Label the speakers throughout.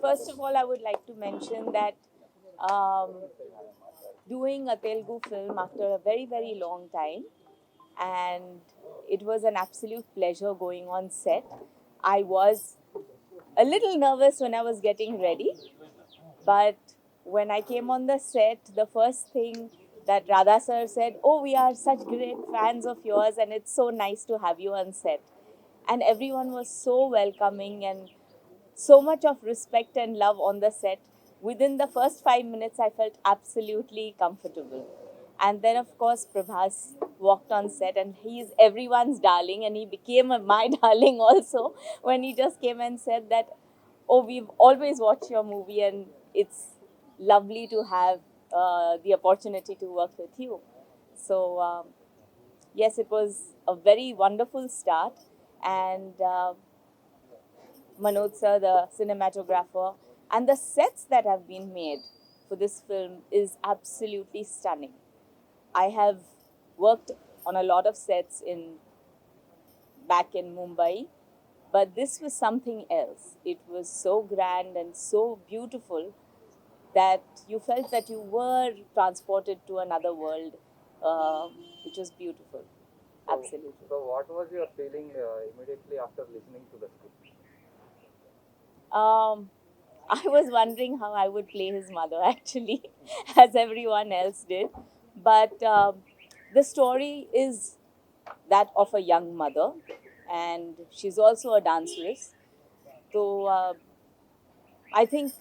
Speaker 1: First of all, I would like to mention that um, doing a Telugu film after a very, very long time, and it was an absolute pleasure going on set. I was a little nervous when I was getting ready, but when I came on the set, the first thing that Radha sir said, "Oh, we are such great fans of yours, and it's so nice to have you on set." And everyone was so welcoming and so much of respect and love on the set. Within the first 5 minutes, I felt absolutely comfortable. And then, of course, Prabhas walked on set, and he's everyone's darling, and he became my darling also when he just came and said that, "Oh, we've always watched your movie, and it's lovely to have the opportunity to work with you." So, yes, it was a very wonderful start, and Manoj sir, the cinematographer, and the sets that have been made for this film is absolutely stunning. I have worked on a lot of sets in back in Mumbai, but this was something else. It was so grand and so beautiful that you felt that you were transported to another world, which was beautiful. Absolutely.
Speaker 2: So, what was your feeling immediately after listening to the script?
Speaker 1: I was wondering how I would play his mother actually, as everyone else did. But the story is that of a young mother, and she's also a danceress. So I think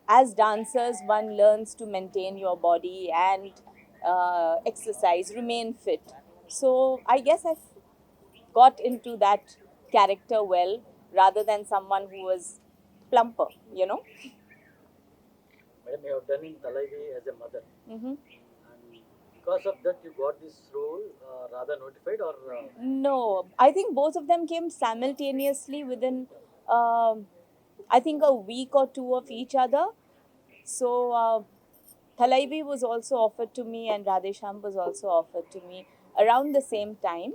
Speaker 1: as dancers, one learns to maintain your body and exercise, remain fit. So I guess I've got into that character well rather than someone who was plumper, you know.
Speaker 2: Madam, you have done in Talaivi as a mother,
Speaker 1: Mm-hmm.
Speaker 2: and because of that, you got this role rather notified, or
Speaker 1: No, I think both of them came simultaneously within, um, I think, a week or two of each other. So, Thalaivi was also offered to me, and Radhe Shyam was also offered to me around the same time.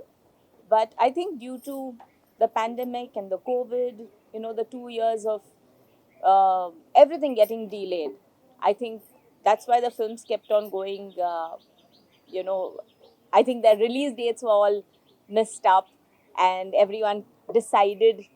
Speaker 1: But I think due to the pandemic and the COVID, the 2 years of everything getting delayed, I think that's why the films kept on going. You know, I think the release dates were all messed up, and everyone decided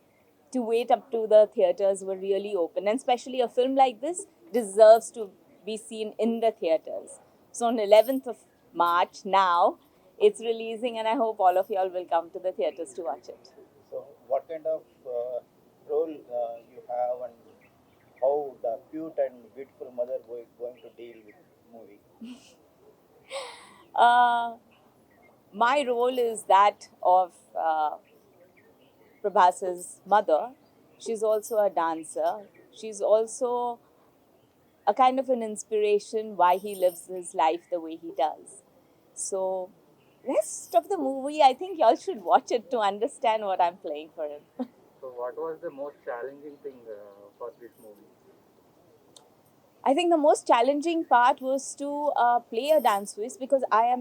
Speaker 1: to wait up to the theaters were really open. And especially a film like this deserves to be seen in the theaters. So on 11th of March now, it's releasing, and I hope all of y'all will come to the theaters to watch it.
Speaker 3: So, what kind of role you have, and how the cute and beautiful mother going to deal with movie?
Speaker 1: Uh, my role is that of Prabhas's mother. She's also a dancer. She's also a kind of an inspiration why he lives his life the way he does. So, rest of the movie, I think y'all should watch it to understand what I'm playing for him.
Speaker 2: so what was the most challenging thing for this movie?
Speaker 1: I think the most challenging part was to play a dance twist because uh, I have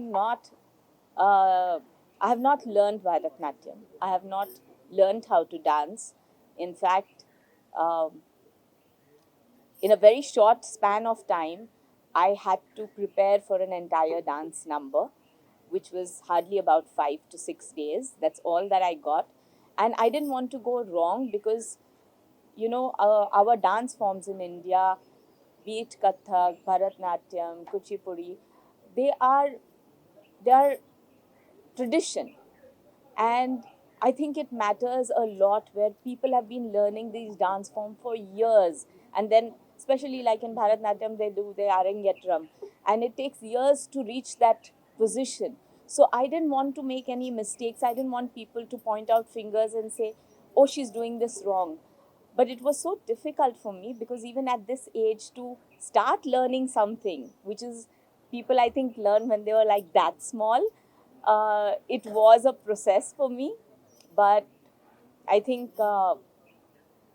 Speaker 1: not learned Bharatnatyam. I have not learned how to dance. In fact, um, in a very short span of time, I had to prepare for an entire dance number, which was hardly about 5 to 6 days. That's all that I got. And I didn't want to go wrong because, our dance forms in India, be it Kathak, Bharatnatyam, Kuchipudi, they are, they are tradition. And I think it matters a lot where people have been learning these dance forms for years. And then, especially like in Bharatnatyam, they do the Arangetram. And it takes years to reach that position. So I didn't want to make any mistakes. I didn't want people to point out fingers and say, "Oh, she's doing this wrong." But it was so difficult for me because even at this age to start learning something, which is people I think learn when they were like that small, it was a process for me. But I think,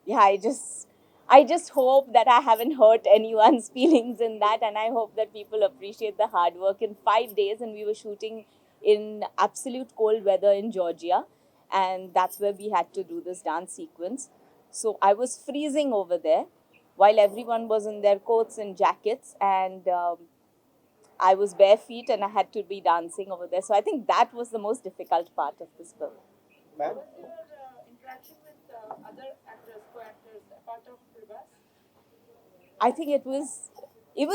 Speaker 1: yeah, I just hope that I haven't hurt anyone's feelings in that, and I hope that people appreciate the hard work. In 5 days, and we were shooting in absolute cold weather in Georgia, and that's where we had to do this dance sequence. So I was freezing over there while everyone was in their coats and jackets, and I was bare feet and I had to be dancing over there. So I think that was the most difficult part of this film.
Speaker 3: Ma'am,
Speaker 4: Was your interaction with other actors, co-actors, apart of Prabhas?
Speaker 1: I think it was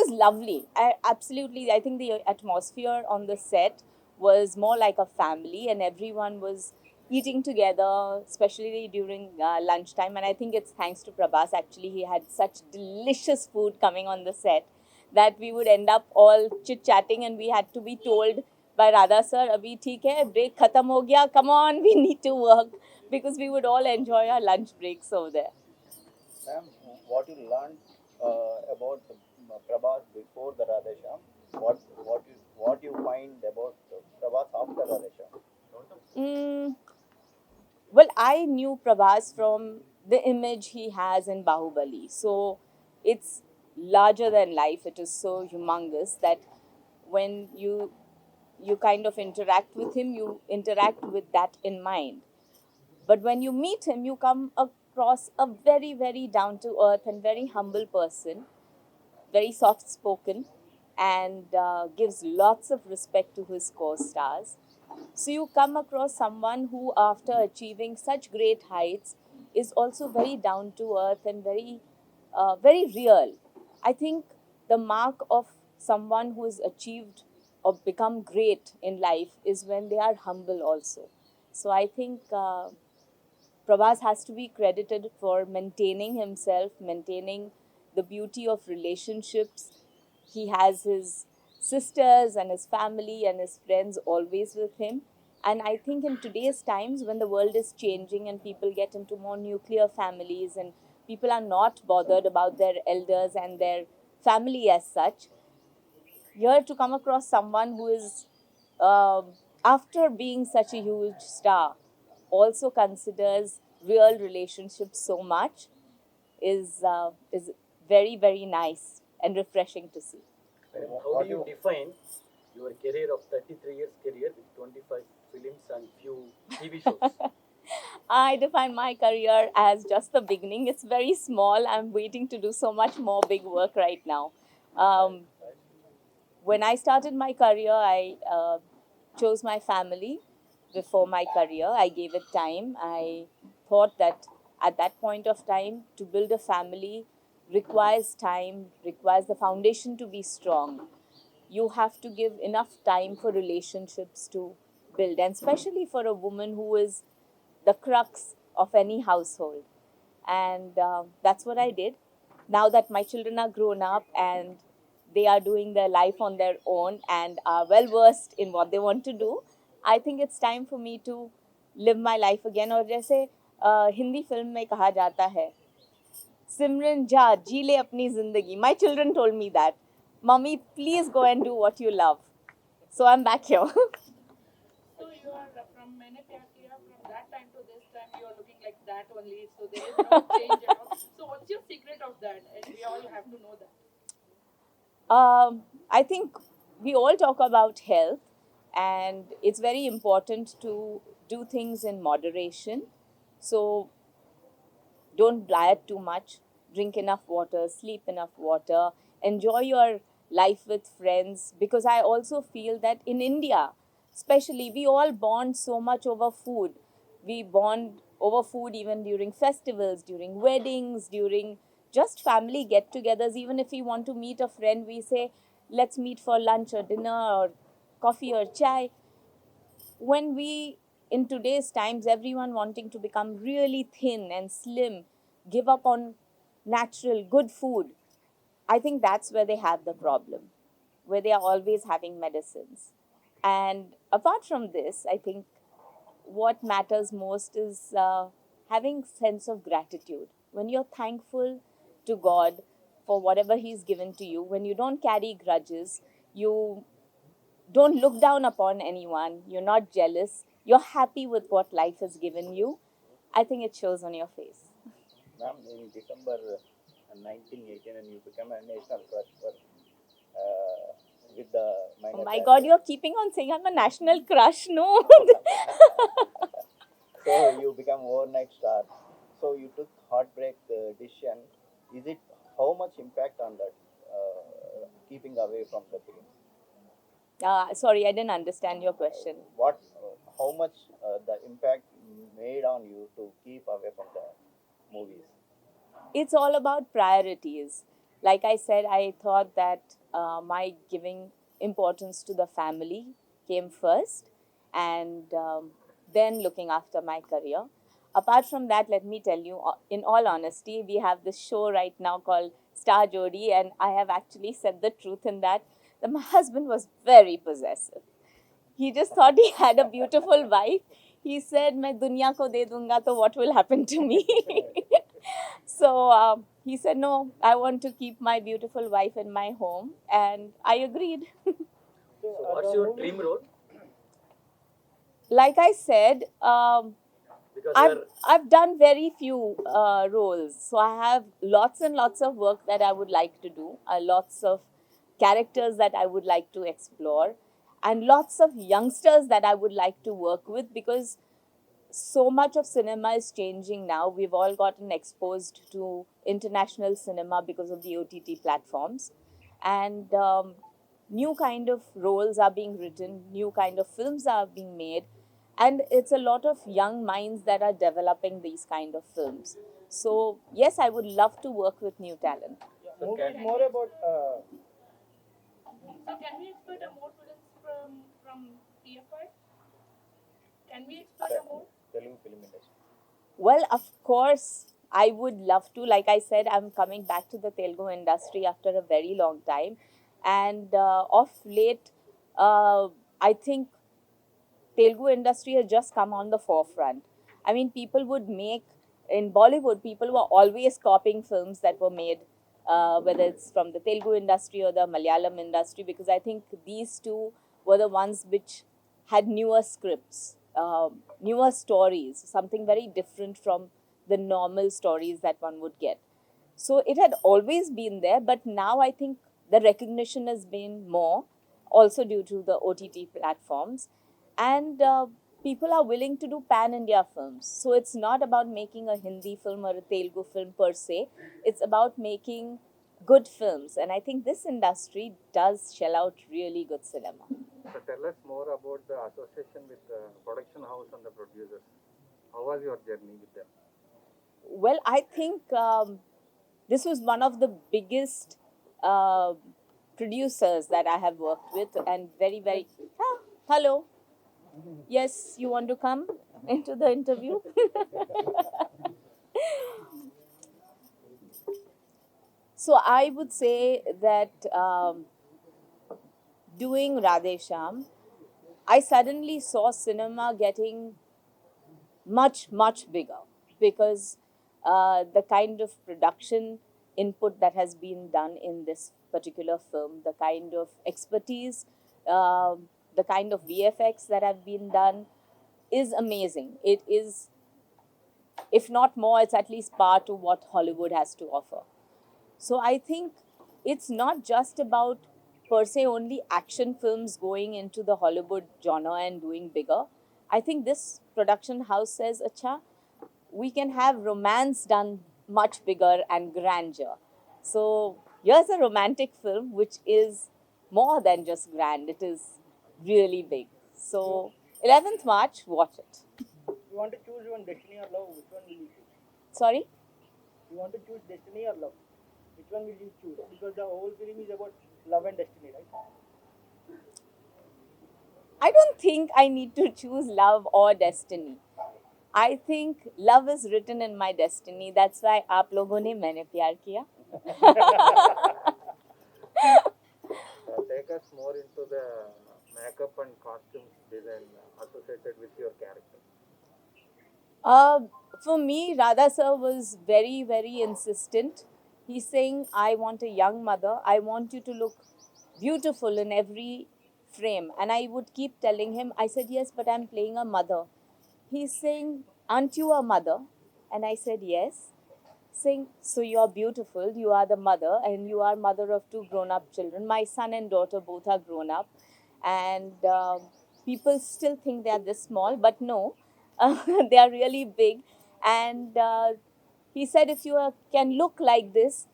Speaker 1: lovely. I think the atmosphere on the set was more like a family, and everyone was eating together, especially during lunchtime. And I think it's thanks to Prabhas. Actually, he had such delicious food coming on the set that we would end up all chit chatting, and we had to be told by Radha sir, "Abhi theek hai, break khatam ho gaya. Come on, we need to work," because we would all enjoy our lunch breaks over there.
Speaker 3: ma'am, what you learned about Prabhas before the Radhe Shyam? What you find about Prabhas after Radhe Shyam?
Speaker 1: Mm, well, I knew Prabhas from the image he has in Bahubali. So it's larger than life. It is so humongous that when you kind of interact with him, you interact with that in mind. But when you meet him, you come across a very, very down to earth and very humble person, very soft spoken, and gives lots of respect to his co stars. So you come across someone who, after achieving such great heights, is also very down to earth and very real. I think the mark of someone who has achieved or become great in life is when they are humble also. So I think Prabhas has to be credited for maintaining himself, maintaining the beauty of relationships. He has his sisters and his family and his friends always with him. And I think in today's times, when the world is changing and people get into more nuclear families and people are not bothered about their elders and their family as such, here to come across someone who is, after being such a huge star, also considers real relationships so much is very, very nice and refreshing to see.
Speaker 2: And how do you define your career of 33 years career with 25 films and few TV shows?
Speaker 1: I define my career as just the beginning. It's very small. I'm waiting to do so much more big work right now. Um, when I started my career, I chose my family before my career. I gave it time. I thought that at that point of time, to build a family requires time, requires the foundation to be strong. You have to give enough time for relationships to build, and especially for a woman who is the crux of any household. And that's what I did. Now that my children are grown up and they are doing their life on their own and are well versed in what they want to do, I think it's time for me to live my life again. और जैसे Hindi film में कहा जाता है, सिमरन जा जी ले अपनी जिंदगी. My children told me that, "Mommy, please go and do what you love." So I'm back here.
Speaker 4: So you are from Maine Pyar Kiya, from that time to this time, you are looking like that only. So there is no change at all. So what's your secret of that? And we all have to know that.
Speaker 1: I think we all talk about health, and it's very important to do things in moderation. So don't diet too much, drink enough water, sleep enough water, enjoy your life with friends. Because I also feel that in India, especially, we all bond so much over food. We bond over food even during festivals, during weddings, during just family get togethers. Even if we want to meet a friend, we say, let's meet for lunch or dinner or coffee or chai. When we, in today's times, everyone wanting to become really thin and slim, give up on natural good food, I think that's where they have the problem, where they are always having medicines. And apart from this, I think what matters most is having sense of gratitude. When you're thankful to God for whatever He's given to you, when you don't carry grudges, you don't look down upon anyone, you're not jealous, you're happy with what life has given you, I think it shows on your face.
Speaker 3: Ma'am, in December 1918, and you became a national crush for, with the
Speaker 1: Oh
Speaker 3: minor.
Speaker 1: my god, you're keeping on saying I'm a national crush, no?
Speaker 3: So you become overnight star. So you took heartbreak decision. Is it how much impact on that keeping away from the film?
Speaker 1: Sorry, I didn't understand your question.
Speaker 3: What how much the impact made on you to keep away from the movies?
Speaker 1: It's all about priorities. Like I said, I thought that my giving importance to the family came first, and then looking after my career. Apart from that, let me tell you, in all honesty, we have this show right now called Star Jodi, and I have actually said the truth in that. That my husband was very possessive. He just thought he had a beautiful wife. He said, "मैं दुनिया को दे दूंगा तो what will happen to me?" So he said, "No, I want to keep my beautiful wife in my home," and I agreed.
Speaker 2: So what's your dream role?
Speaker 1: Like I said,
Speaker 2: Because
Speaker 1: I've done very few roles, so I have lots and lots of work that I would like to do, lots of characters that I would like to explore, and lots of youngsters that I would like to work with, because so much of cinema is changing now. We've all gotten exposed to international cinema because of the OTT platforms, and new kind of roles are being written, new kind of films are being made, and it's a lot of young minds that are developing these kind of films. So yes, I would love to work with new talent.
Speaker 2: So
Speaker 5: Movie is
Speaker 2: can-
Speaker 5: more about
Speaker 4: So can we expect a more films from TFI? Can we expect a more?
Speaker 3: Telugu film industry.
Speaker 1: Well, of course, I would love to. Like I said, I'm coming back to the Telugu industry after a very long time. And of late, I think Telugu industry has just come on the forefront. I mean, people would make, in Bollywood, people were always copying films that were made, whether it's from the Telugu industry or the Malayalam industry, because I think these two were the ones which had newer scripts, newer stories, something very different from the normal stories that one would get. So it had always been there, but now I think the recognition has been more, also due to the OTT platforms. And people are willing to do pan India films. So it's not about making a Hindi film or a Telugu film per se, it's about making good films. And I think this industry does shell out really good cinema.
Speaker 5: So tell us more about the association with the production house and the producers. How was your journey with them?
Speaker 1: Well, I think this was one of the biggest producers that I have worked with, and very, very. Ah, hello. Yes, you want to come into the interview? So I would say that doing Radhe Shyam, I suddenly saw cinema getting much, much bigger, because the kind of production input that has been done in this particular film, the kind of expertise, the kind of VFX that have been done is amazing. It is, if not more, it's at least par to what Hollywood has to offer. So I think it's not just about per se only action films going into the Hollywood genre and doing bigger. I think this production house says, Acha, we can have romance done much bigger and grandeur. So here's a romantic film which is more than just grand, it is really big. So 11th March, watch it.
Speaker 5: You want to choose one destiny or love? Which one will you choose?
Speaker 1: Sorry?
Speaker 5: You want to choose destiny or love? Which one will you choose? Because the whole film is about love and destiny, right?
Speaker 1: I don't think I need to choose love or destiny. I think love is written in my destiny. That's why आप लोगों ने मैंने प्यार किया.
Speaker 5: Take us more into the makeup and costumes design associated with your character.
Speaker 1: For me, Radha sir was very, very insistent. He's saying, I want a young mother. I want you to look beautiful in every frame. And I would keep telling him, I said, yes, but I'm playing a mother. He's saying, aren't you a mother? And I said, yes. Saying, so you're beautiful, you are the mother, and you are mother of two grown-up children. My son and daughter both are grown up. And people still think they are this small, but no, they are really big. And he said, if you can look like this,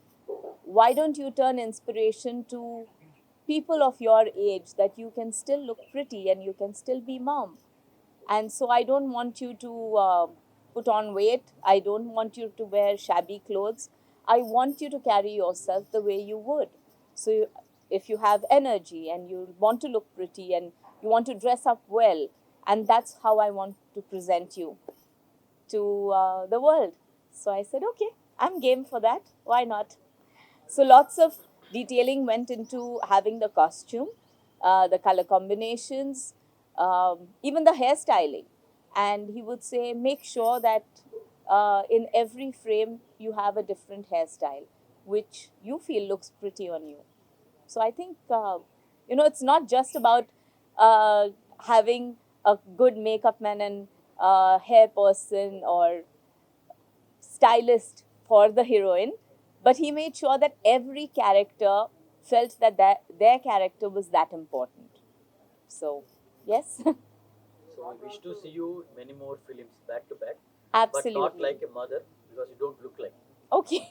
Speaker 1: why don't you turn inspiration to people of your age, that you can still look pretty and you can still be mom. And so I don't want you to put on weight. I don't want you to wear shabby clothes. I want you to carry yourself the way you would. So if you have energy and you want to look pretty and you want to dress up well, and that's how I want to present you to the world. So I said, okay, I'm game for that. Why not? So lots of detailing went into having the costume, the color combinations, even the hairstyling. And he would say, make sure that in every frame you have a different hairstyle, which you feel looks pretty on you. So I think, it's not just about having a good makeup man and hair person or stylist for the heroine, but he made sure that every character felt that their character was that important. So, yes,
Speaker 2: So we wish to see you in many more films back to back, but not
Speaker 1: absolutely.
Speaker 2: like a mother because you don't look like.
Speaker 1: Okay.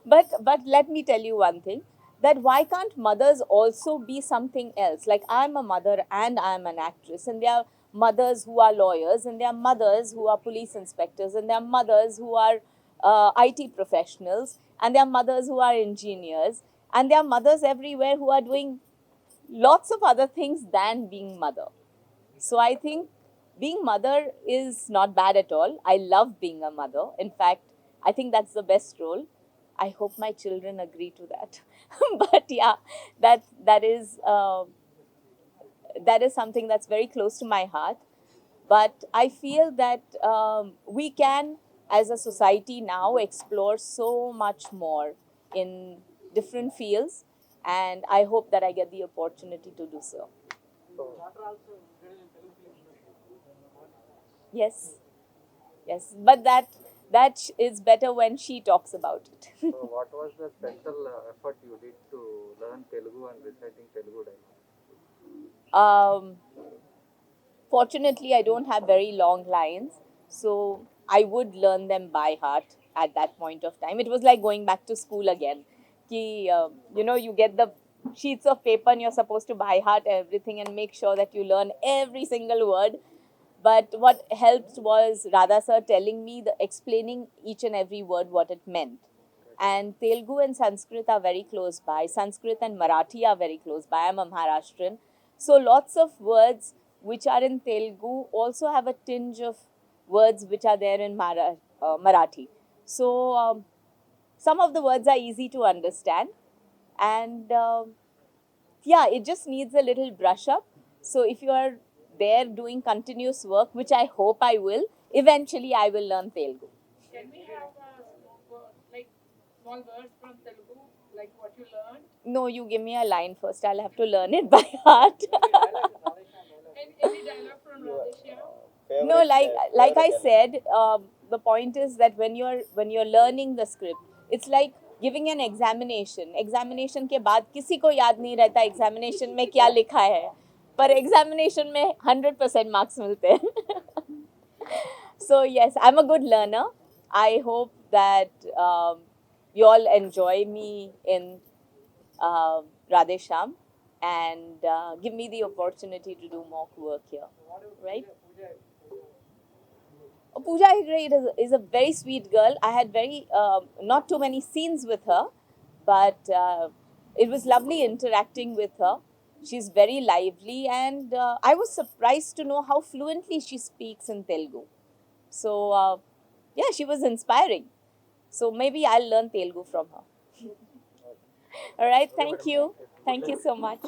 Speaker 1: But let me tell you one thing, that why can't mothers also be something else? Like, I'm a mother and I'm an actress, and there are mothers who are lawyers, and there are mothers who are police inspectors, and there are mothers who are IT professionals, and there are mothers who are engineers, and there are mothers everywhere who are doing lots of other things than being mother. So I think being mother is not bad at all. I love being a mother. In fact, I think that's the best role. I hope my children agree to that. But yeah, that is something that's very close to my heart. But I feel that we can, as a society now, explore so much more in different fields, and I hope that I get the opportunity to do so. Yes, yes, but that is better when she talks about it.
Speaker 5: So what was the special effort you did to learn Telugu and reciting Telugu dialogue?
Speaker 1: um, Fortunately, I don't have very long lines, so I would learn them by heart at that point of time. It was like going back to school again. You get the sheets of paper and you're supposed to by heart everything and make sure that you learn every single word. But what helped was Radha sir telling me, explaining each and every word what it meant. And Telugu and Sanskrit are very close by. Sanskrit and Marathi are very close by. I'm a Maharashtrian. So lots of words which are in Telugu also have a tinge of words which are there in Marathi. So some of the words are easy to understand. And yeah, it just needs a little brush up. So if you are there doing continuous work, which I hope I will, eventually I will learn Telugu.
Speaker 4: Can we have like small words from Telugu, like what you learned?
Speaker 1: No, you give me a line first. I'll have to learn it by heart.
Speaker 4: Any dialogue from Radhe Shyam?
Speaker 1: No, like I
Speaker 3: favorite
Speaker 1: said, the point is that when you're learning the script, it's like giving an examination. Examination के बाद किसी को याद नहीं रहता examination में क्या लिखा है, पर examination में 100% marks मिलते हैं. So yes, I'm a good learner. I hope that you all enjoy me in Radhe Shyam and give me the opportunity to do more work here. Right? Pooja Hegde is a very sweet girl. I had very not too many scenes with her, but it was lovely interacting with her. She's very lively, and I was surprised to know how fluently she speaks in Telugu. So yeah, she was inspiring. So maybe I'll learn Telugu from her. All right, thank you so much.